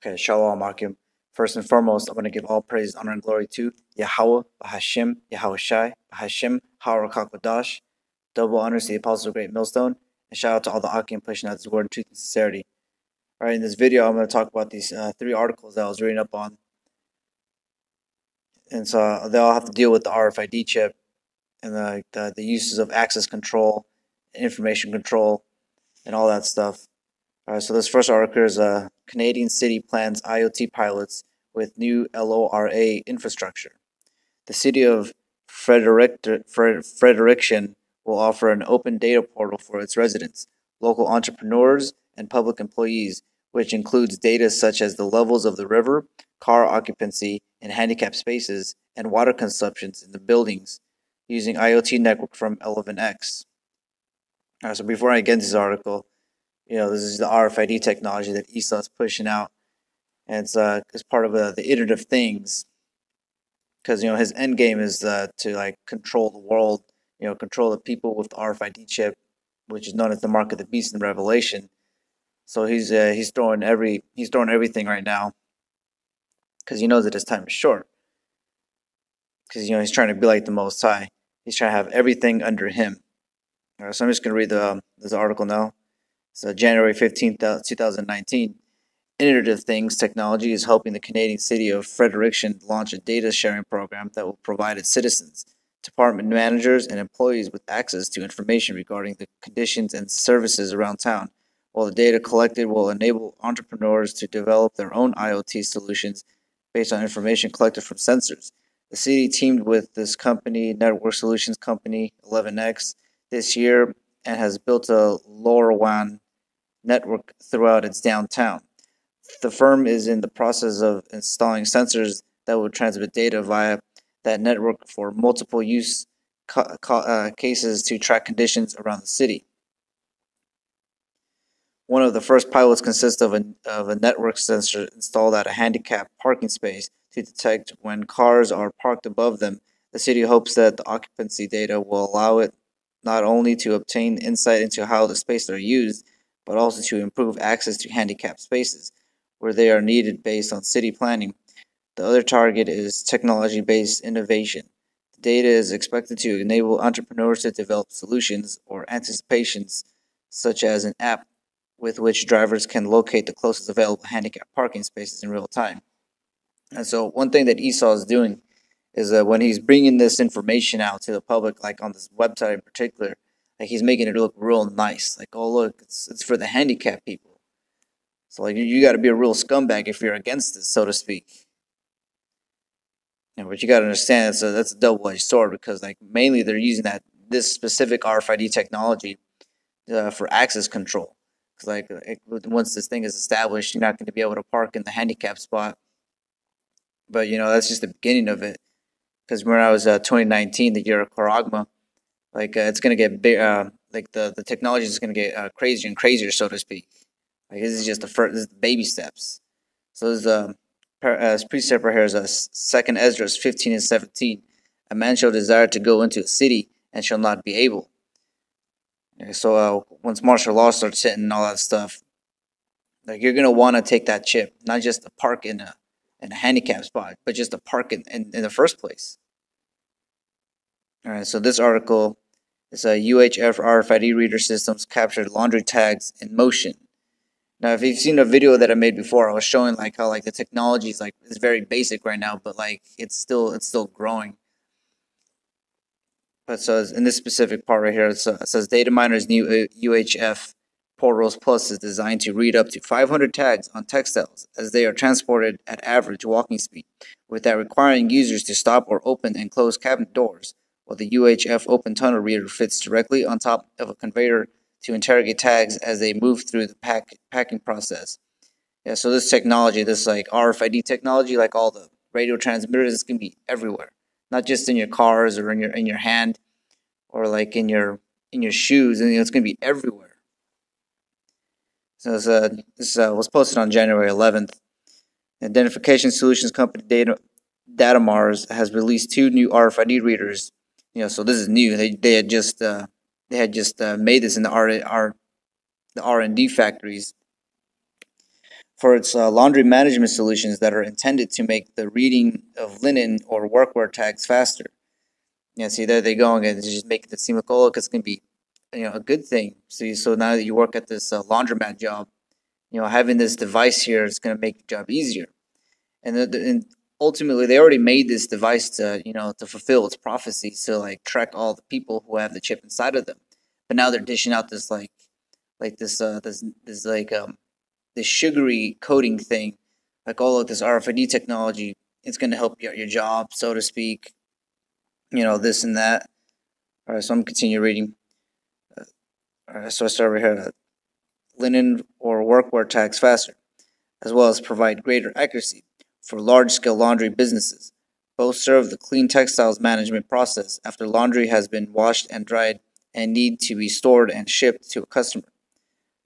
Okay, Shalom Akim. First and foremost, I want to give all praise, honor, and glory to Yahweh, Bahashim, Yahweh Shai, Bahashim, Hawar double honors to the Apostles of Great Millstone, and shout out to all the Akim pushing out this word in truth and sincerity. Alright, in this video, I'm going to talk about these 3 articles that I was reading up on. And so they all have to deal with the RFID chip and the uses of access control, information control, and all that stuff. Alright, so this first article is Canadian city plans IoT pilots with new LoRa infrastructure. The city of Fredericton will offer an open data portal for its residents, local entrepreneurs, and public employees, which includes data such as the levels of the river, car occupancy in handicapped spaces, and water consumptions in the buildings, using IoT network from 11X. Alright, so before I get into this article, this is the RFID technology that ESA is pushing out, and it's part of the Internet of Things. Because his end game is to control the world, control the people with the RFID chip, which is known as the mark of the beast in Revelation. So he's throwing everything right now, because he knows that his time is short. Because he's trying to be like the Most High. He's trying to have everything under him. All right, so I'm just gonna read this article now. So January 15th, 2019. Internet of Things technology is helping the Canadian city of Fredericton launch a data sharing program that will provide its citizens, department managers, and employees with access to information regarding the conditions and services around town, while the data collected will enable entrepreneurs to develop their own IoT solutions based on information collected from sensors. The city teamed with this company, network solutions company 11X, this year and has built a LoRaWAN network throughout its downtown. The firm is in the process of installing sensors that will transmit data via that network for multiple use cases to track conditions around the city. One of the first pilots consists of a network sensor installed at a handicapped parking space to detect when cars are parked above them. The city hopes that the occupancy data will allow it not only to obtain insight into how the spaces are used, but also to improve access to handicapped spaces where they are needed based on city planning. The other target is technology-based innovation. The data is expected to enable entrepreneurs to develop solutions or anticipations, such as an app with which drivers can locate the closest available handicapped parking spaces in real time. And so one thing that Esau is doing is that when he's bringing this information out to the public, like on this website in particular, he's making it look real nice. Like, oh look, it's for the handicapped people. So you got to be a real scumbag if you're against this, so to speak. But you got to understand that's a double-edged sword, because mainly they're using this specific RFID technology for access control. Because once this thing is established, you're not going to be able to park in the handicap spot. But that's just the beginning of it. Because when I was 2019, the year of Karagma, it's going to get big. The technology is going to get crazier and crazier, so to speak. This is just this is the baby steps. So this precept right here is 2 Ezra 15 and 17. A man shall desire to go into a city and shall not be able. So once martial law starts hitting and all that stuff, you're gonna want to take that chip, not just to park in a handicap spot, but just to park in the first place. All right. So this article is a UHF RFID reader systems captured laundry tags in motion. Now, if you've seen a video that I made before, I was showing how the technology is very basic right now, but it's still growing. But so in this specific part right here, it says Data Miner's new UHF Portals Plus is designed to read up to 500 tags on textiles as they are transported at average walking speed, without requiring users to stop or open and close cabinet doors, while the UHF Open Tunnel Reader fits directly on top of a conveyor to interrogate tags as they move through the packing process. Yeah, so this technology, this RFID technology, all the radio transmitters, is gonna be everywhere, not just in your cars or in your hand, or in your shoes, and it's gonna be everywhere. So this was posted on January 11th. Identification Solutions Company Datamars has released 2 new RFID readers. So this is new. They had just made this in the R&D factories for its laundry management solutions that are intended to make the reading of linen or workwear tags faster. Yeah, see, there they go again. It's just making it seem like, oh, look, it's going to be, a good thing. So now that you work at this laundromat job, having this device here is going to make your job easier. And ultimately, they already made this device to fulfill its prophecy, to like track all the people who have the chip inside of them. But now they're dishing out this like this sugary coating thing, like all of this RFID technology. It's going to help you at your job, so to speak. This and that. All right, so I'm gonna continue reading. All right, so I start over here. Linen or workwear tags faster, as well as provide greater accuracy for large-scale laundry businesses. Both serve the clean textiles management process after laundry has been washed and dried and need to be stored and shipped to a customer.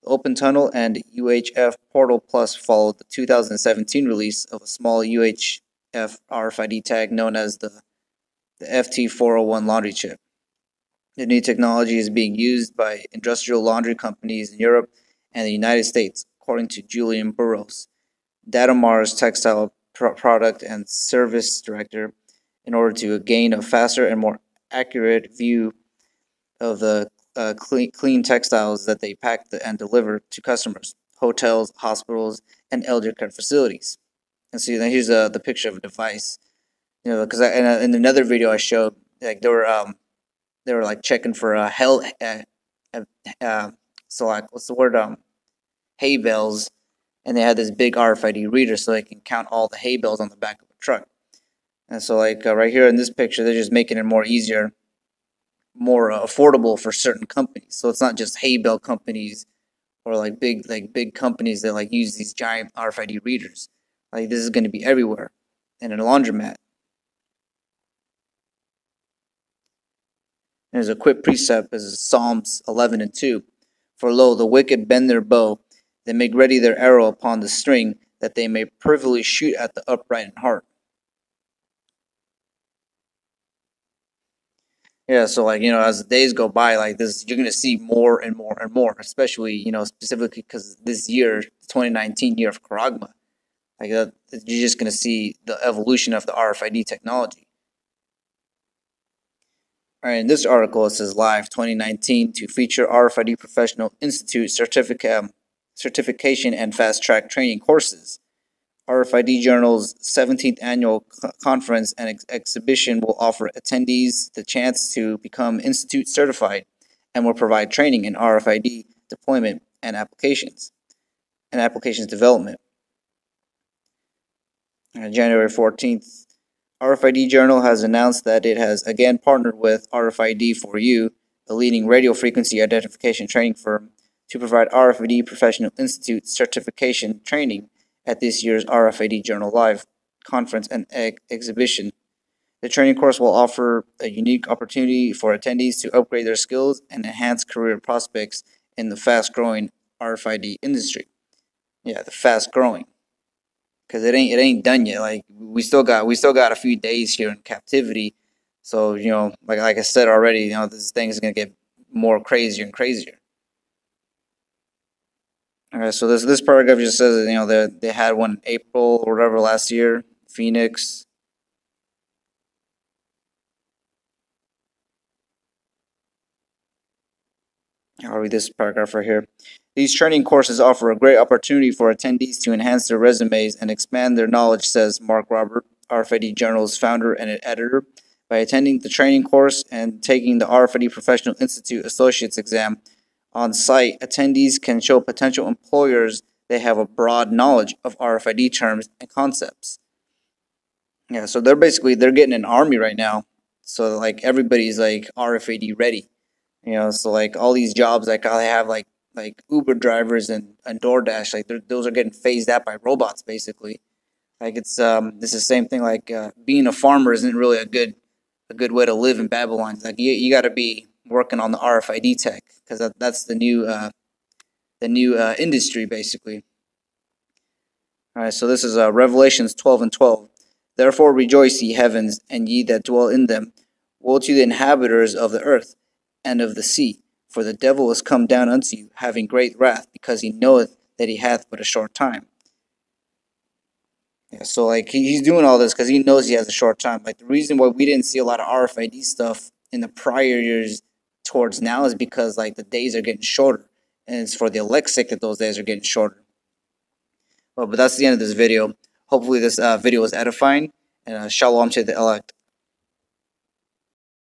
The Open Tunnel and UHF Portal Plus followed the 2017 release of a small UHF RFID tag known as the FT401 laundry chip. The new technology is being used by industrial laundry companies in Europe and the United States, according to Julian Burrows, Datamar's textile product and service director, in order to gain a faster and more accurate view of the clean textiles that they pack and deliver to customers, hotels, hospitals, and elder care facilities. And so then here's the picture of a device. Because in another video I showed, like they were like checking for so like what's the word, hay bales, and they had this big RFID reader so they can count all the hay bales on the back of a truck. And so like right here in this picture, they're just making it more easier, more affordable for certain companies. So it's not just hay bale companies or like big companies that like use these giant RFID readers. Like this is going to be everywhere, and in a laundromat. There's a quick precept as Psalms 11 and 2. For lo, the wicked bend their bow, they make ready their arrow upon the string, that they may privily shoot at the upright in heart. Yeah, so like, as the days go by, like this, you're gonna see more and more and more, especially, specifically because this year, 2019 year of Karagma, like you're just gonna see the evolution of the RFID technology. All right, in this article, it says Live 2019 to feature RFID Professional Institute certification and fast track training courses. RFID Journal's 17th annual conference and exhibition will offer attendees the chance to become Institute certified and will provide training in RFID deployment and applications development. January 14th, RFID Journal has announced that it has again partnered with RFID4U, a leading radio frequency identification training firm, to provide RFID Professional Institute certification training at this year's RFID Journal Live conference and exhibition. The training course will offer a unique opportunity for attendees to upgrade their skills and enhance career prospects in the fast-growing RFID industry. Yeah, the fast-growing. Because it ain't done yet. Like we still got a few days here in captivity. So like I said already, this thing is gonna get more crazier and crazier. All right, so this paragraph just says that they had one in April or whatever last year, Phoenix. I'll read this paragraph right here. These training courses offer a great opportunity for attendees to enhance their resumes and expand their knowledge, says Mark Robert, RFID Journal's founder and editor. By attending the training course and taking the RFID Professional Institute Associate's exam on site, attendees can show potential employers they have a broad knowledge of RFID terms and concepts. Yeah, so they're getting an army right now. So like everybody's like RFID ready. So like all these jobs like I have like Uber drivers and DoorDash, like those are getting phased out by robots basically. Like it's the same thing. Like being a farmer isn't really a good way to live in Babylon. Like you got to be working on the RFID tech because that's the new industry basically. All right, so this is Revelations 12 and 12. Therefore rejoice, ye heavens, and ye that dwell in them. Woe to the inhabitants of the earth and of the sea, for the devil is come down unto you, having great wrath, because he knoweth that he hath but a short time. Yeah, so like he's doing all this because he knows he has a short time. Like the reason why we didn't see a lot of RFID stuff in the prior years towards now is because like the days are getting shorter, and it's for the Alexic that those days are getting shorter. Well, but that's the end of this video. Hopefully this video was edifying, and shalom to the elect.